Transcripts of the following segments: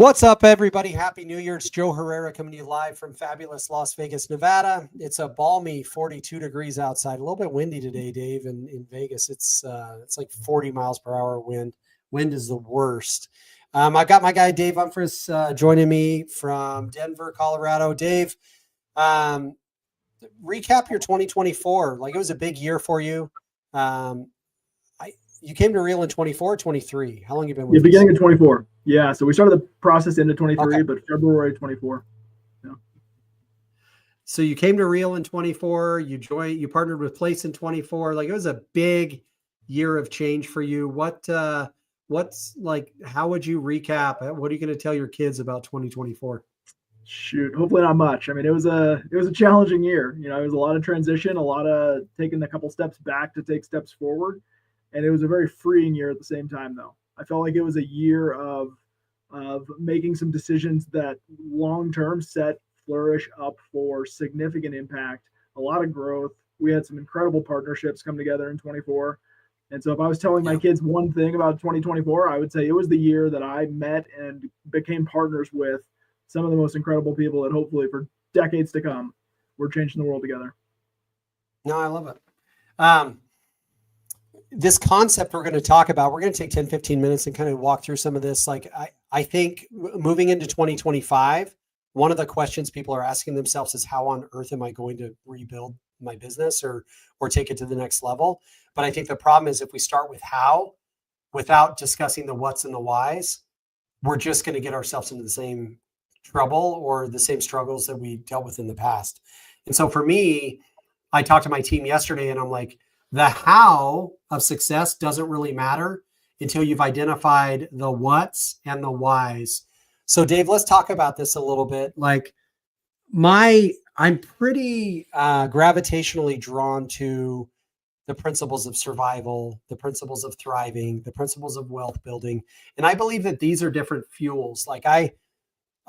What's up, everybody? Happy New Year. It's Joe Herrera coming to you live from fabulous Las Vegas, Nevada. It's a balmy 42 degrees outside. A little bit windy today, Dave, in Vegas. It's like 40 miles per hour wind. Wind is the worst. I got my guy Dave Humphries joining me from Denver, Colorado. Dave, recap your 2024. Like, it was a big year for you. You came to Real in 24 or 23. How long you been with us? Beginning of 24. Yeah, so we started the process into 23, okay. But February 24. Yeah. So you came to Real in 24. You partnered with Place in 24. Like, it was a big year of change for you. What's like? How would you recap? What are you going to tell your kids about 2024? Shoot, hopefully not much. I mean, it was a challenging year. You know, it was a lot of transition, a lot of taking a couple steps back to take steps forward. And it was a very freeing year at the same time, though. I felt like it was a year of making some decisions that long-term set Flourish up for significant impact, a lot of growth. We had some incredible partnerships come together in 24. And so if I was telling my kids one thing about 2024, I would say it was the year that I met and became partners with some of the most incredible people that hopefully for decades to come, we're changing the world together. No, I love it. This concept we're going to talk about, we're going to take 10, 15 minutes and kind of walk through some of this. Like, I think moving into 2025, one of the questions people are asking themselves is, how on earth am I going to rebuild my business or take it to the next level? But I think the problem is, if we start with how, without discussing the what's and the whys, we're just going to get ourselves into the same trouble or the same struggles that we dealt with in the past. And so for me, I talked to my team yesterday and I'm like, the how of success doesn't really matter until you've identified the what's and the whys. So Dave, let's talk about this a little bit. Like, I'm pretty gravitationally drawn to the principles of survival, the principles of thriving, the principles of wealth building. And I believe that these are different fuels. Like, I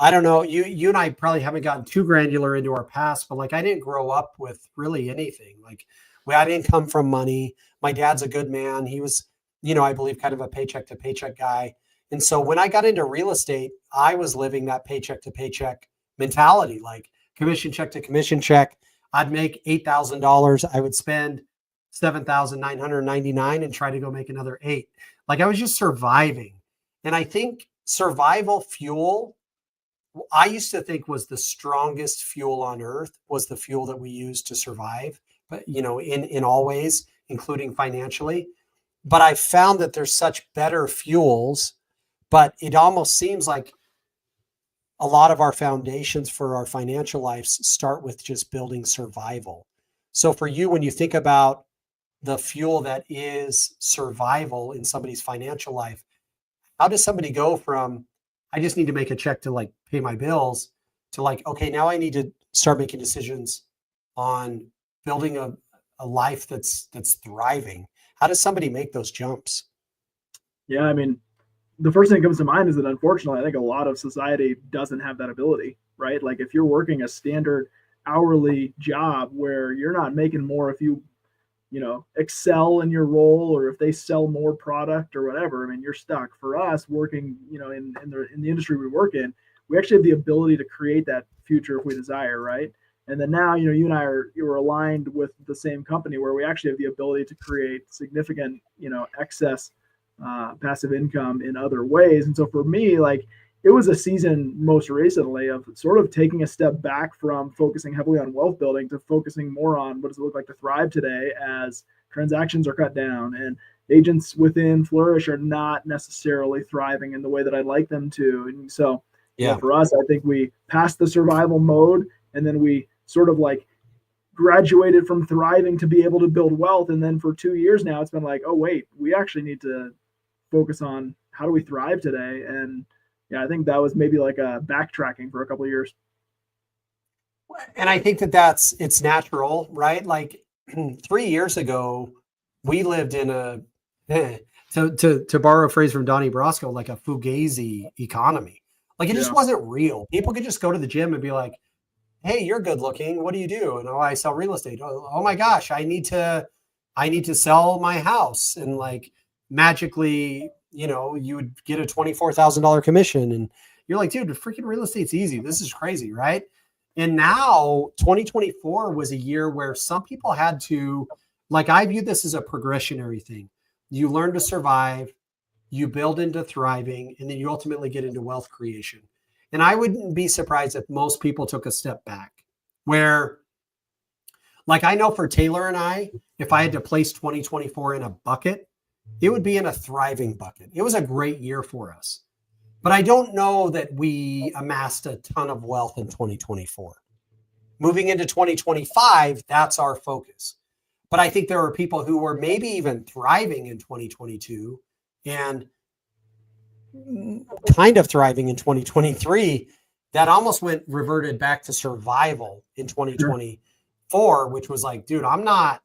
don't know, you and I probably haven't gotten too granular into our past, but like, I didn't grow up with really anything. Like, I didn't come from money. My dad's a good man. He was, I believe, kind of a paycheck to paycheck guy. And so when I got into real estate, I was living that paycheck to paycheck mentality, like commission check to commission check. I'd make $8,000. I would spend $7,999 and try to go make another $8,000. Like, I was just surviving. And I think survival fuel, I used to think, was the strongest fuel on earth, was the fuel that we use to survive. But, in all ways, including financially. But I found that there's such better fuels, but it almost seems like a lot of our foundations for our financial lives start with just building survival. So for you, when you think about the fuel that is survival in somebody's financial life, how does somebody go from, I just need to make a check to like pay my bills, to like, okay, now I need to start making decisions on building a life that's thriving? How does somebody make those jumps? Yeah, I mean, the first thing that comes to mind is that, unfortunately, I think a lot of society doesn't have that ability, right? Like, if you're working a standard hourly job where you're not making more if you excel in your role, or if they sell more product or whatever, I mean, you're stuck. For us, working, in the industry we work in, we actually have the ability to create that future if we desire, right? And then now, you and I you're aligned with the same company where we actually have the ability to create significant, excess passive income in other ways. And so for me, like, it was a season most recently of sort of taking a step back from focusing heavily on wealth building to focusing more on what does it look like to thrive today, as transactions are cut down and agents within Flourish are not necessarily thriving in the way that I'd like them to. And so for us, I think we passed the survival mode, and then we sort of like graduated from thriving to be able to build wealth. And then for 2 years now, it's been like, oh, wait, we actually need to focus on how do we thrive today? And I think that was maybe like a backtracking for a couple of years. And I think it's natural, right? Like 3 years ago, we lived in to borrow a phrase from Donnie Brasco, like a fugazi economy. Like, it just wasn't real. People could just go to the gym and be like, hey, you're good looking. What do you do? And I sell real estate. Oh my gosh, I need to sell my house. And like, magically, you would get a $24,000 commission, and You're like, dude, the freaking real estate's easy. This is crazy, right? And now 2024 was a year where some people had to, like, I view this as a progressionary thing. You learn to survive, you build into thriving, and then you ultimately get into wealth creation. And I wouldn't be surprised if most people took a step back where, like, I know for Taylor and I, if I had to place 2024 in a bucket, it would be in a thriving bucket. It was a great year for us. But I don't know that we amassed a ton of wealth in 2024. Moving into 2025, that's our focus. But I think there are people who were maybe even thriving in 2022 and kind of thriving in 2023 that almost reverted back to survival in 2024, which was like, dude, I'm not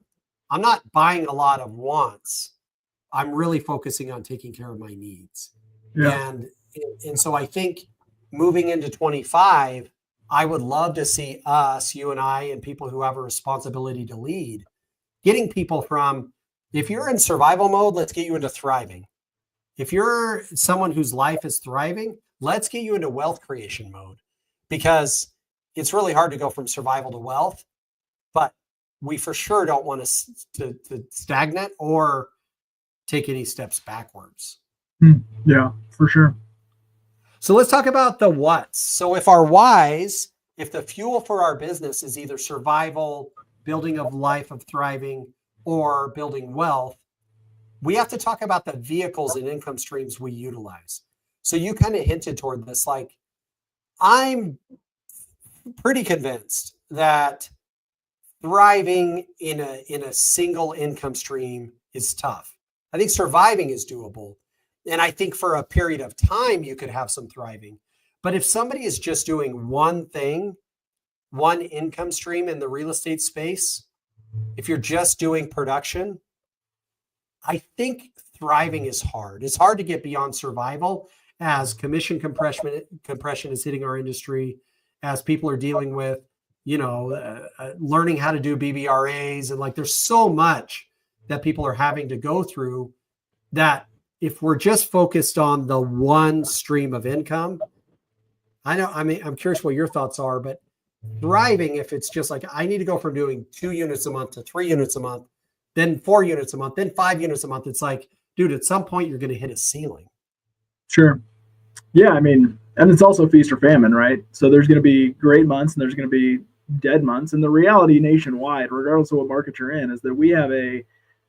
buying a lot of wants. I'm really focusing on taking care of my needs. Yeah. And so I think moving into 25, I would love to see us, you and I, and people who have a responsibility to lead, getting people from, if you're in survival mode, let's get you into thriving. If you're someone whose life is thriving, let's get you into wealth creation mode, because it's really hard to go from survival to wealth, but we for sure don't want to stagnate or take any steps backwards. Yeah, for sure. So let's talk about the whats. So if our whys, if the fuel for our business is either survival, building a life of thriving, or building wealth, we have to talk about the vehicles and income streams we utilize. So you kind of hinted toward this, like, I'm pretty convinced that thriving in a single income stream is tough. I think surviving is doable. And I think for a period of time, you could have some thriving. But if somebody is just doing one thing, one income stream in the real estate space, if you're just doing production, I think thriving is hard. It's hard to get beyond survival as commission compression is hitting our industry, as people are dealing with, learning how to do BBRAs. And like, there's so much that people are having to go through that if we're just focused on the one stream of income, I'm curious what your thoughts are, but thriving, if it's just like, I need to go from doing 2 units a month to 3 units a month, then 4 units a month, then 5 units a month. It's like, dude, at some point you're going to hit a ceiling. Sure. Yeah. I mean, and it's also feast or famine, right? So there's going to be great months and there's going to be dead months. And the reality nationwide, regardless of what market you're in, is that we have an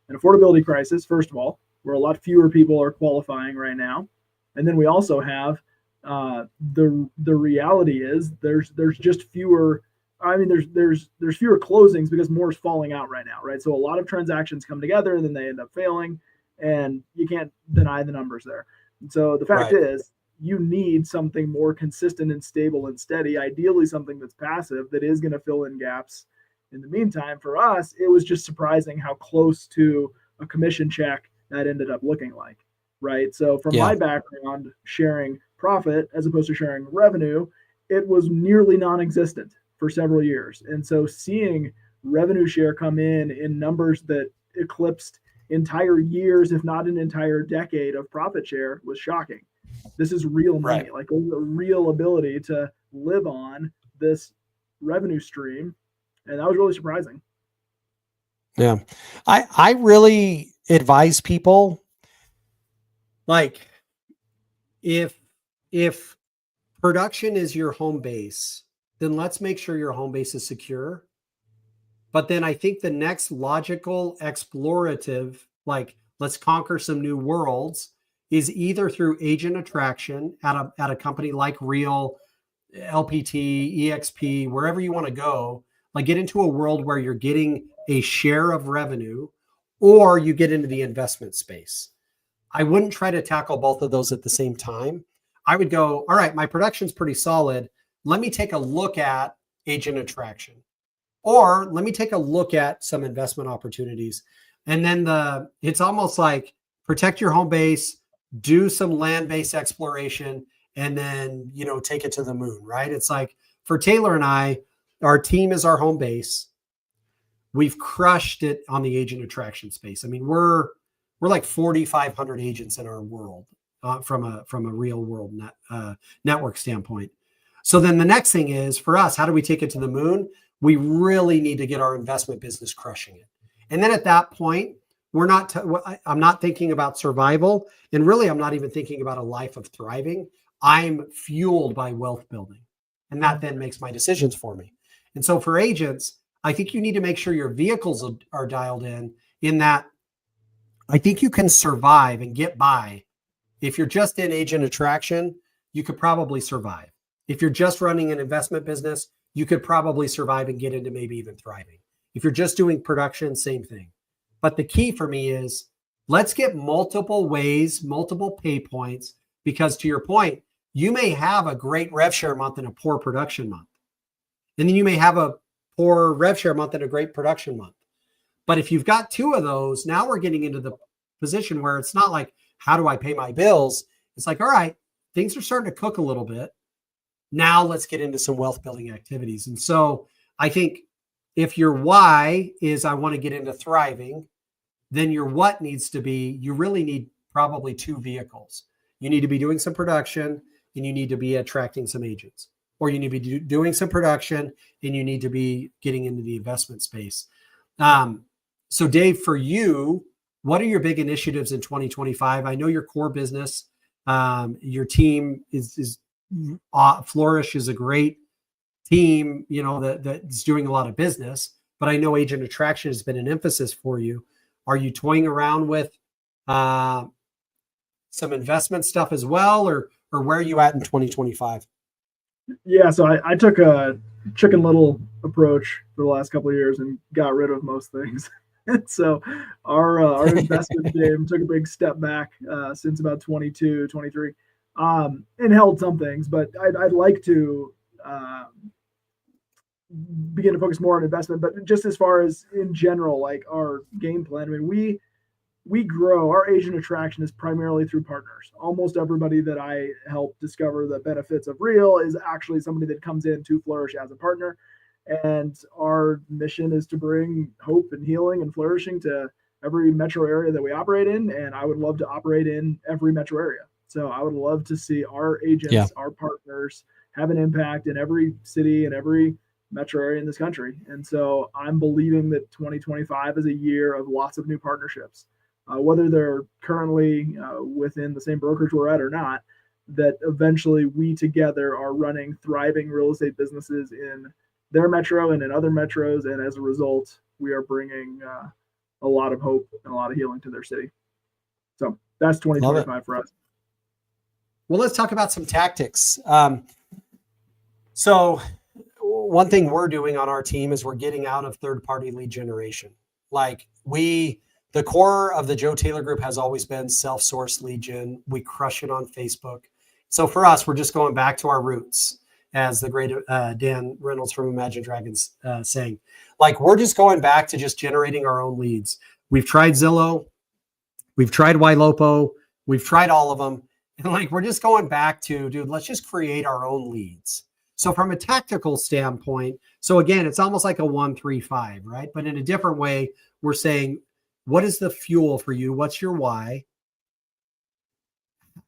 affordability crisis, first of all, where a lot fewer people are qualifying right now. And then we also have the reality is there's just fewer. I mean, there's fewer closings because more is falling out right now, right? So a lot of transactions come together and then they end up failing, and you can't deny the numbers there. And so the fact is, you need something more consistent and stable and steady, ideally something that's passive that is going to fill in gaps. In the meantime, for us, it was just surprising how close to a commission check that ended up looking like, right? So from my background, sharing profit as opposed to sharing revenue, it was nearly non-existent for several years. And so seeing revenue share come in numbers that eclipsed entire years, if not an entire decade of profit share, was shocking. This is real money, like a real ability to live on this revenue stream. And that was really surprising. Yeah. I really advise people, like, if production is your home base, then let's make sure your home base is secure. But then I think the next logical explorative, like, let's conquer some new worlds, is either through agent attraction at a company like Real, LPT, EXP, wherever you want to go, like, get into a world where you're getting a share of revenue, or you get into the investment space. I wouldn't try to tackle both of those at the same time. I would go, all right, my production's pretty solid. Let me take a look at agent attraction, or let me take a look at some investment opportunities. And then it's almost like protect your home base, do some land-based exploration, and then, take it to the moon, right? It's like for Taylor and I, our team is our home base. We've crushed it on the agent attraction space. I mean, we're like 4,500 agents in our world. from a real world network standpoint. So then the next thing is for us, how do we take it to the moon? We really need to get our investment business crushing it. And then at that point, I'm not thinking about survival. And really, I'm not even thinking about a life of thriving. I'm fueled by wealth building. And that then makes my decisions for me. And so for agents, I think you need to make sure your vehicles are dialed in that I think you can survive and get by. If you're just in agent attraction, you could probably survive. If you're just running an investment business, you could probably survive and get into maybe even thriving. If you're just doing production, same thing. But the key for me is let's get multiple ways, multiple pay points, because to your point, you may have a great rev share month and a poor production month. And then you may have a poor rev share month and a great production month. But if you've got two of those, now we're getting into the position where it's not like, how do I pay my bills? It's like, all right, things are starting to cook a little bit. Now let's get into some wealth building activities. And so I think if your why is I want to get into thriving, then your what needs to be, you really need probably two vehicles. You need to be doing some production and you need to be attracting some agents, or you need to be doing some production and you need to be getting into the investment space. So Dave, for you, what are your big initiatives in 2025? I know your core business, your team is Flourish is a great team, that's doing a lot of business, but I know agent attraction has been an emphasis for you. Are you toying around with some investment stuff as well, or where are you at in 2025? Yeah, so I took a Chicken Little approach for the last couple of years and got rid of most things. So our investment game took a big step back since about 22, 23, and held some things, but I'd like to begin to focus more on investment. But just as far as in general, like our game plan, I mean, we grow. Our agent attraction is primarily through partners. Almost everybody that I help discover the benefits of Real is actually somebody that comes in to Flourish as a partner. And our mission is to bring hope and healing and flourishing to every metro area that we operate in. And I would love to operate in every metro area. So I would love to see our agents, our partners have an impact in every city and every metro area in this country. And so I'm believing that 2025 is a year of lots of new partnerships, whether they're currently within the same brokerage we're at or not, that eventually we together are running thriving real estate businesses in their metro and in other metros. And as a result, we are bringing a lot of hope and a lot of healing to their city. So that's 2025 for us. Well, let's talk about some tactics. So one thing we're doing on our team is we're getting out of third-party lead generation. Like the core of the Joe Taylor Group has always been self-sourced lead gen. We crush it on Facebook. So for us, we're just going back to our roots, as the great Dan Reynolds from Imagine Dragons saying. Like, we're just going back to just generating our own leads. We've tried Zillow. We've tried Ylopo. We've tried all of them. And like, we're just going back to, dude, let's just create our own leads. So from a tactical standpoint, so again, it's almost like a 1-3-5, right? But in a different way, we're saying, what is the fuel for you? What's your why?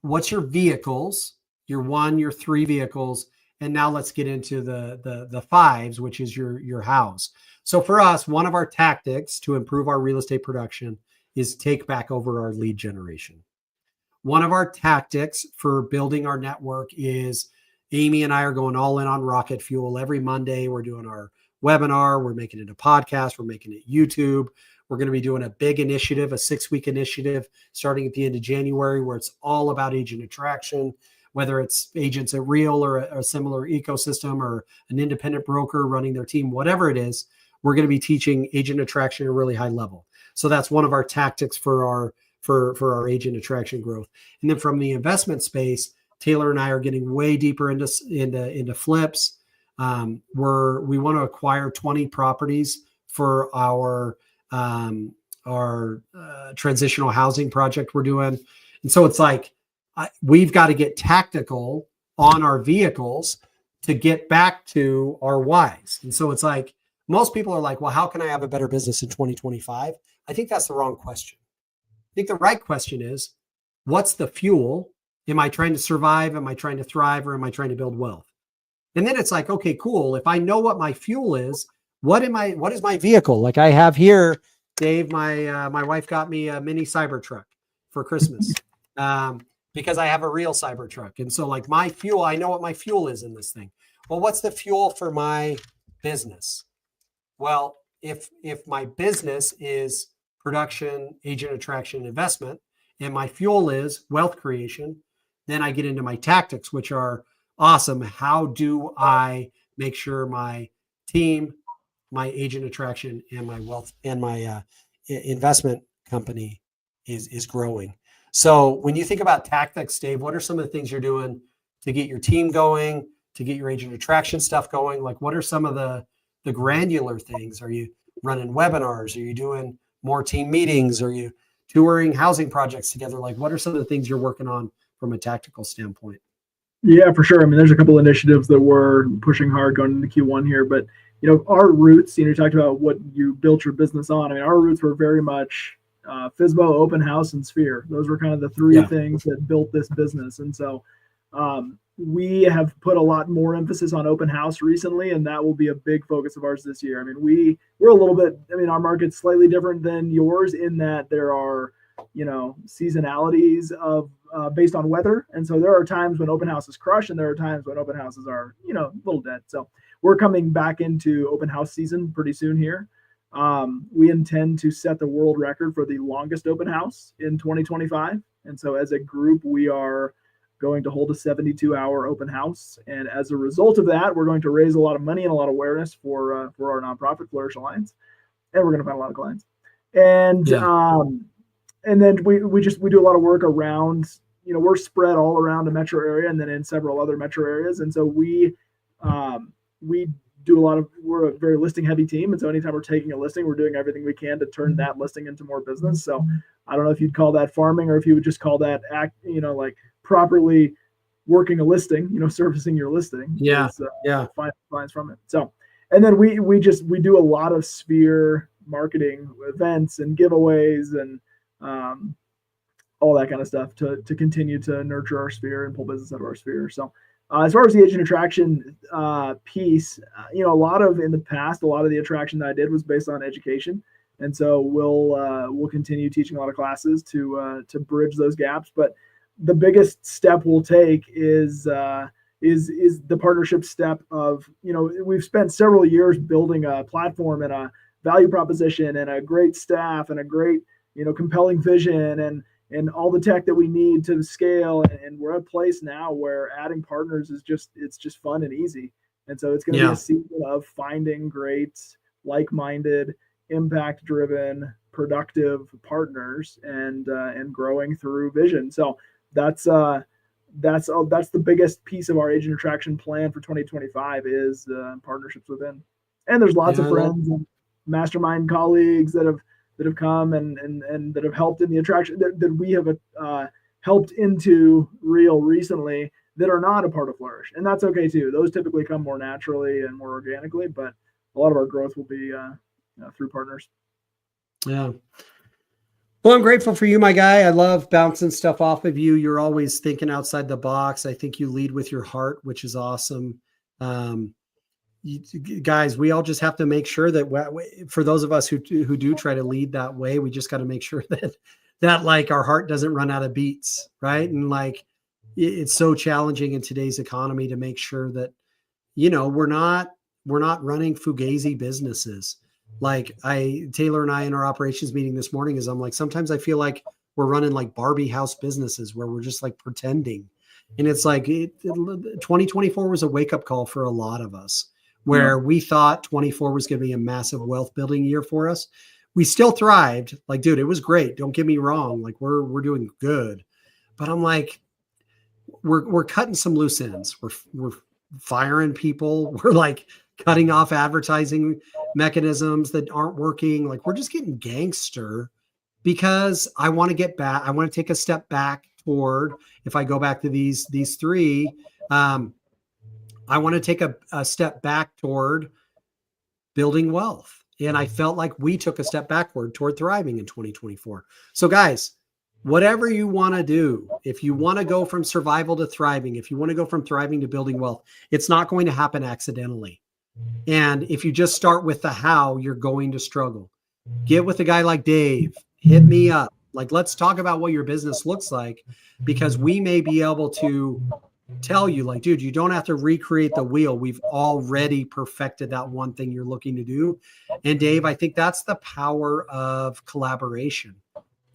What's your vehicles? Your 1, your 3 vehicles. And now let's get into the 5s, which is your house. So for us, one of our tactics to improve our real estate production is take back over our lead generation. One of our tactics for building our network is Amy and I are going all in on Rocket Fuel. Every Monday, we're doing our webinar. We're making it a podcast. We're making it YouTube. We're going to be doing a big initiative, a 6-week initiative starting at the end of January, where it's all about agent attraction, whether it's agents at Real or a similar ecosystem or an independent broker running their team, whatever it is, we're going to be teaching agent attraction at a really high level. So that's one of our tactics for our agent attraction growth. And then from the investment space, Taylor and I are getting way deeper into flips. We want to acquire 20 properties for our transitional housing project we're doing. And so it's like, we've got to get tactical on our vehicles to get back to our whys. And so it's like, most people are like, well, how can I have a better business in 2025? I think that's the wrong question. I think the right question is, what's the fuel Am I trying to survive? Am I trying to thrive? Or am I trying to build wealth? And then it's like, okay, cool. If I know what my fuel is, what is my vehicle? Like I have here, Dave, my wife got me a mini Cybertruck for Christmas. Because I have a real Cybertruck. And so like my fuel, I know what my fuel is in this thing. Well, what's the fuel for my business? Well, if my business is production, agent attraction, investment, and my fuel is wealth creation, then I get into my tactics, which are awesome. How do I make sure my team, my agent attraction, and my wealth and my investment company is growing? So when you think about tactics, Dave, what are some of the things you're doing to get your team going, to get your agent attraction stuff going? Like, what are some of the granular things? Are you running webinars? Are you doing more team meetings? Are you touring housing projects together? Like, what are some of the things you're working on from a tactical standpoint? Yeah, for sure. I mean, there's a couple initiatives that we're pushing hard going into Q1 here, but our roots, you talked about what you built your business on. I mean, our roots were very much FSBO, Open House, and Sphere. Those were kind of the three things that built this business. And so we have put a lot more emphasis on Open House recently, and that will be a big focus of ours this year. I mean, we're a little bit, our market's slightly different than yours in that there are, seasonalities of based on weather. And so there are times when open houses crush, and there are times when open houses are, a little dead. So we're coming back into open house season pretty soon here. We intend to set the world record for the longest open house in 2025. And so as a group, we are going to hold a 72-hour open house. And as a result of that, we're going to raise a lot of money and a lot of awareness for our nonprofit Flourish Alliance. And we're going to find a lot of clients. And then we do a lot of work around, we're spread all around the metro area and then in several other metro areas. And so we do we're a very listing heavy team. And so anytime we're taking a listing, we're doing everything we can to turn that listing into more business. So I don't know if you'd call that farming or if you would just call that like properly working a listing, servicing your listing. Find clients from it. So, and then we do a lot of Sphere marketing events and giveaways and all that kind of stuff to continue to nurture our Sphere and pull business out of our Sphere. So as far as the agent attraction piece, in the past, a lot of the attraction that I did was based on education. And so we'll continue teaching a lot of classes to bridge those gaps. But the biggest step we'll take is the partnership step of, we've spent several years building a platform and a value proposition and a great staff and a great, compelling vision and all the tech that we need to scale. And we're at a place now where adding partners it's just fun and easy. And so it's going to be a season of finding great, like-minded, impact-driven, productive partners and growing through vision. So that's the biggest piece of our agent attraction plan for 2025 is partnerships within. And there's lots of friends and mastermind colleagues that have come and that have helped in the attraction that we have helped into real recently that are not a part of Flourish. And that's okay too. Those typically come more naturally and more organically, but a lot of our growth will be through partners. Yeah. Well, I'm grateful for you, my guy. I love bouncing stuff off of you. You're always thinking outside the box. I think you lead with your heart, which is awesome. Guys, we all just have to make sure that for those of us who do try to lead that way, we just got to make sure that like our heart doesn't run out of beats, right? And like it's so challenging in today's economy to make sure that we're not running fugazi businesses. Like Taylor and I in our operations meeting this morning is I'm like, sometimes I feel like we're running like Barbie house businesses where we're just like pretending. And it's like 2024 was a wake up call for a lot of us where we thought 24 was going to be a massive wealth building year for us. We still thrived. Like, dude, it was great. Don't get me wrong. Like we're doing good, but I'm like, we're cutting some loose ends. We're firing people. We're like cutting off advertising mechanisms that aren't working. Like we're just getting gangster because I want to get back. I want to take a step back toward, if I go back to these three, I want to take a step back toward building wealth. And I felt like we took a step backward toward thriving in 2024. So guys, whatever you want to do, if you want to go from survival to thriving, if you want to go from thriving to building wealth, it's not going to happen accidentally. And if you just start with the how, you're going to struggle. Get with a guy like Dave, hit me up. Like, let's talk about what your business looks like, because we may be able to tell you, like, dude, you don't have to recreate the wheel. We've already perfected that one thing you're looking to do. And Dave, I think that's the power of collaboration.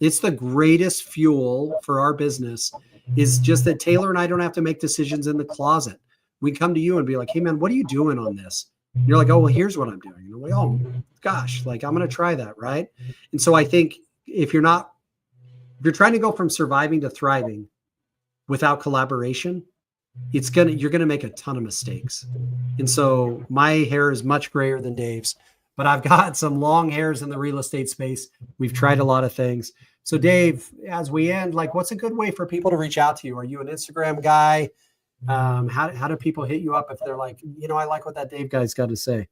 It's the greatest fuel for our business, is just that Taylor and I don't have to make decisions in the closet. We come to you and be like, hey man, what are you doing on this? And you're like, oh, well, here's what I'm doing. And we're like, oh gosh, like, I'm going to try that. Right. And so I think if you're trying to go from surviving to thriving without collaboration, you're going to make a ton of mistakes. And so my hair is much grayer than Dave's, but I've got some long hairs in the real estate space. We've tried a lot of things. So Dave, as we end, like, what's a good way for people to reach out to you? Are you an Instagram guy? How do people hit you up if they're like, I like what that Dave guy's got to say?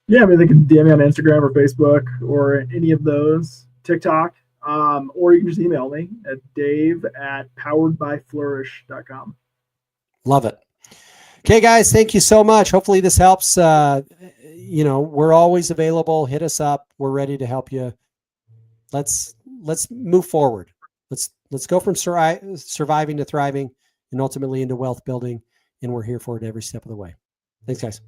Yeah, I mean, they can DM me on Instagram or Facebook or any of those, TikTok, or you can just email me at dave@poweredbyflourish.com. Love it. Okay, guys, thank you so much. Hopefully this helps. We're always available. Hit us up. We're ready to help you. Let's move forward. Let's go from surviving to thriving and ultimately into wealth building. And we're here for it every step of the way. Thanks, guys.